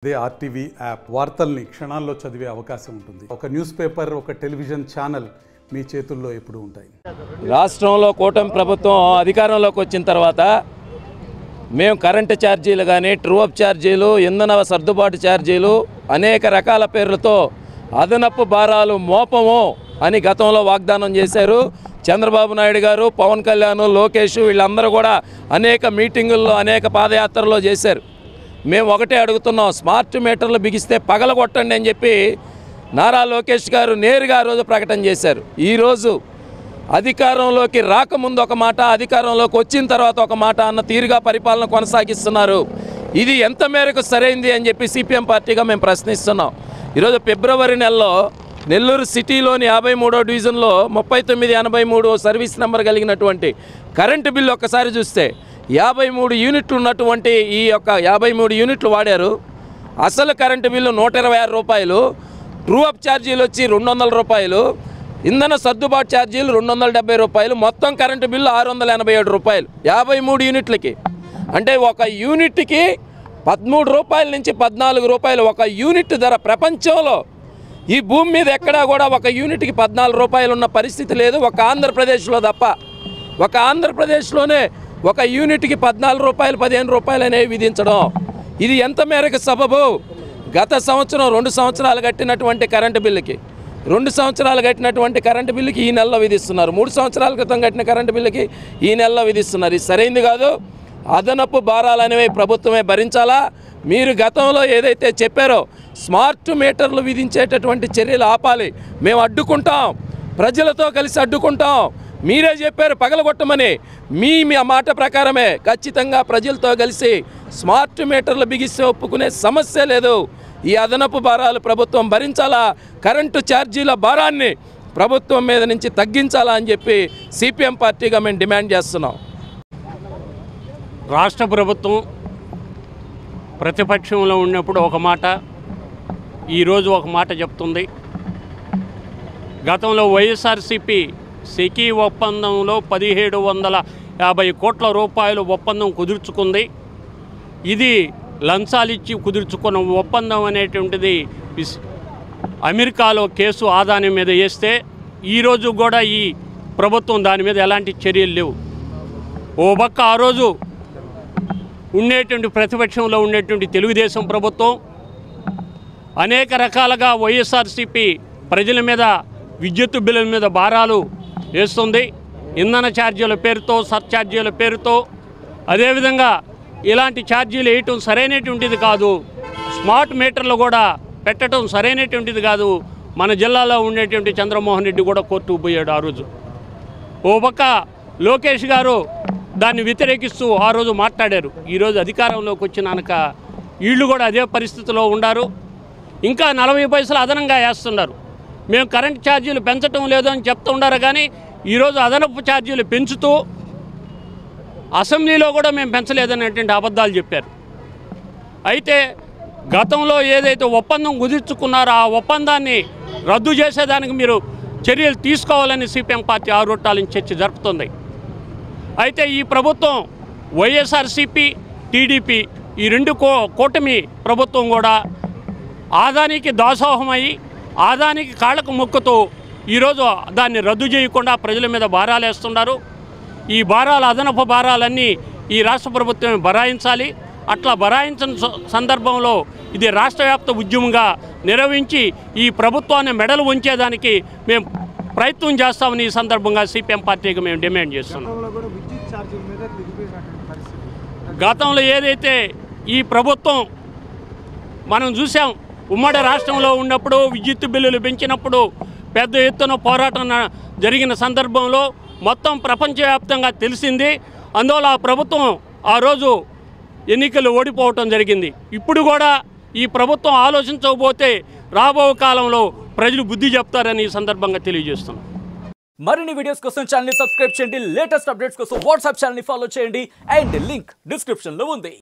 అదే RTV app వార్తల్ని క్షణాల్లో చదివే అవకాశం ఉంటుంది. ఒక న్యూస్ పేపర్, ఒక టెలివిజన్ ఛానల్ మీ చేతుల్లో ఎప్పుడూ ఉంటాయి. రాష్ట్రంలో కూటమి ప్రభుత్వం అధికారంలోకి వచ్చిన తర్వాత మేము కరెంటు ఛార్జీలు కానీ, ట్రూఅప్ ఛార్జీలు, ఇంధన సర్దుబాటు ఛార్జీలు అనేక రకాల పేర్లతో అదనపు భారాలు మోపము అని గతంలో వాగ్దానం చేశారు. చంద్రబాబు నాయుడు గారు, పవన్ కళ్యాణ్, లోకేష్ వీళ్ళందరూ కూడా అనేక మీటింగుల్లో, అనేక పాదయాత్రల్లో చేశారు. మేము ఒకటే అడుగుతున్నాం, స్మార్ట్ మీటర్లు బిగిస్తే పగలగొట్టండి అని చెప్పి నారా లోకేష్ గారు నేరుగా ఆ రోజు ప్రకటన చేశారు. ఈరోజు అధికారంలోకి రాకముందు ఒక మాట, అధికారంలోకి వచ్చిన తర్వాత ఒక మాట అన్న తీరుగా పరిపాలన కొనసాగిస్తున్నారు. ఇది ఎంత మేరకు సరైంది అని చెప్పి సిపిఎం పార్టీగా మేము ప్రశ్నిస్తున్నాం. ఈరోజు ఫిబ్రవరి నెలలో నెల్లూరు సిటీలోని 53వ డివిజన్లో 3983 సర్వీస్ నెంబర్ కలిగినటువంటి కరెంటు బిల్లు ఒక్కసారి చూస్తే 53 యూనిట్లు ఉన్నటువంటి ఈ యొక్క 53 యూనిట్లు వాడారు. అసలు కరెంటు బిల్లు 126 రూపాయలు, ట్రూఅప్ ఛార్జీలు వచ్చి 200 రూపాయలు, ఇంధన సర్దుబాటు ఛార్జీలు 270 రూపాయలు, మొత్తం కరెంటు బిల్లు 687 రూపాయలు 53 యూనిట్లకి. అంటే ఒక యూనిట్కి 13 రూపాయల నుంచి 14 రూపాయలు ఒక యూనిట్ ధర. ప్రపంచంలో ఈ భూమి మీద ఎక్కడా కూడా ఒక యూనిట్కి 14 రూపాయలు ఉన్న పరిస్థితి లేదు, ఒక ఆంధ్రప్రదేశ్లో తప్ప. ఒక ఆంధ్రప్రదేశ్లోనే ఒక యూనిట్కి 14 రూపాయలు, 15 రూపాయలు అనేవి విధించడం, ఇది ఎంత మేరకు సబబు? గత సంవత్సరం 2 సంవత్సరాలు కట్టినటువంటి కరెంటు బిల్లుకి, 2 సంవత్సరాలు కట్టినటువంటి కరెంటు బిల్లుకి ఈ నెలలో విధిస్తున్నారు. 3 సంవత్సరాల క్రితం కట్టిన కరెంటు బిల్లుకి ఈ నెలలో విధిస్తున్నారు. ఇది సరైంది కాదు. అదనపు భారాలు అనేవి ప్రభుత్వమే భరించాలా. మీరు గతంలో ఏదైతే చెప్పారో స్మార్ట్ మీటర్లు విధించేటటువంటి చర్యలు ఆపాలి, మేము అడ్డుకుంటాం, ప్రజలతో కలిసి అడ్డుకుంటాం. మీరే చెప్పారు పగలగొట్టమని. మీ మాట ప్రకారమే ఖచ్చితంగా ప్రజలతో కలిసి స్మార్ట్ మీటర్లు బిగిస్తే ఒప్పుకునే సమస్య లేదు. ఈ అదనపు భారాలు ప్రభుత్వం భరించాలా, కరెంటు ఛార్జీల భారాన్ని ప్రభుత్వం మీద నుంచి తగ్గించాలా అని చెప్పి సిపిఎం పార్టీగా మేము డిమాండ్ చేస్తున్నాం. రాష్ట్ర ప్రభుత్వం ప్రతిపక్షంలో ఉన్నప్పుడు ఒక మాట, ఈరోజు ఒక మాట చెప్తుంది. గతంలో వైఎస్ఆర్సీపీ సెకీ ఒప్పందంలో 1750 కోట్ల రూపాయలు ఒప్పందం కుదుర్చుకుంది. ఇది లంచాలిచ్చి కుదుర్చుకున్న ఒప్పందం అనేటువంటిది అమెరికాలో కేసు ఆదాని మీద వేస్తే ఈరోజు కూడా ఈ ప్రభుత్వం దాని మీద ఎలాంటి చర్యలు లేవు. ఓ పక్క ఆ రోజు ఉండేటువంటి ప్రతిపక్షంలో ఉండేటువంటి తెలుగుదేశం ప్రభుత్వం అనేక రకాలుగా వైఎస్ఆర్సీపీ ప్రజల మీద విద్యుత్ బిల్లుల మీద భారాలు వేస్తుంది. ఇంధన ఛార్జీల పేరుతో, సర్ఛార్జీల పేరుతో. అదేవిధంగా ఇలాంటి ఛార్జీలు వేయటం సరైనటువంటిది కాదు. స్మార్ట్ మీటర్లు కూడా పెట్టడం సరైనటువంటిది కాదు. మన జిల్లాలో ఉండేటువంటి చంద్రమోహన్ రెడ్డి కూడా కోర్టుకు పోయాడు ఆ రోజు. ఓ పక్క లోకేష్ గారు దాన్ని వ్యతిరేకిస్తూ ఆ రోజు మాట్లాడారు. ఈరోజు అధికారంలోకి వచ్చినాక వీళ్ళు కూడా అదే పరిస్థితిలో ఉన్నారు. ఇంకా 40 పైసలు అదనంగా వేస్తున్నారు. మేము కరెంట్ ఛార్జీలు పెంచడం లేదు అని చెప్తూ ఉన్నారు, కానీ ఈరోజు అదనపు ఛార్జీలు పెంచుతూ అసెంబ్లీలో కూడా మేము పెంచలేదనేటువంటి అబద్ధాలు చెప్పారు. అయితే గతంలో ఏదైతే ఒప్పందం కుదుర్చుకున్నారో ఆ ఒప్పందాన్ని రద్దు చేసేదానికి మీరు చర్యలు తీసుకోవాలని సిపిఎం పార్టీ 6 రొట్టాల నుంచి చర్చ జరుపుతుంది. అయితే ఈ ప్రభుత్వం వైఎస్ఆర్సీపీ, టీడీపీ ఈ 2 కూటమి ప్రభుత్వం కూడా ఆదానికి దాసోహమయ్యి, ఆదానికి కాళ్ళకు మొక్కుతూ ఈరోజు దాన్ని రద్దు చేయకుండా ప్రజల మీద భారాలు వేస్తున్నారు. ఈ భారాలు, అదనపు భారాలన్నీ ఈ రాష్ట్ర ప్రభుత్వమే భరాయించాలి. అట్లా భరాయించిన సందర్భంలో ఇది రాష్ట్ర వ్యాప్త ఉద్యమంగా నిర్వహించి ఈ ప్రభుత్వాన్ని మెడలు ఉంచేదానికి మేము ప్రయత్నం చేస్తామని ఈ సందర్భంగా సిపిఎం పార్టీకి మేము డిమాండ్ చేస్తున్నాం. గతంలో ఏదైతే ఈ ప్రభుత్వం మనం చూసాం, ఉమ్మడి రాష్ట్రంలో ఉన్నప్పుడు విద్యుత్ బిల్లులు పెంచినప్పుడు పెద్ద ఎత్తున పోరాటం జరిగిన సందర్భంలో మొత్తం ప్రపంచవ్యాప్తంగా తెలిసింది. అందువల్ల ఆ ప్రభుత్వం ఆ రోజు ఎన్నికలు ఓడిపోవటం జరిగింది. ఇప్పుడు కూడా ఈ ప్రభుత్వం ఆలోచించకపోతే రాబో కాలంలో ప్రజలు బుద్ధి చెప్తారని ఈ సందర్భంగా తెలియజేస్తున్నాం. మరిన్ని వీడియోస్ కోసం ఛానల్ ని సబ్స్క్రైబ్ చేయండి, లేటెస్ట్ అప్డేట్స్ కోసం వాట్సాప్ ఛానల్ ని ఫాలో చేయండి, అండ్ లింక్ డిస్క్రిప్షన్ లో ఉంది.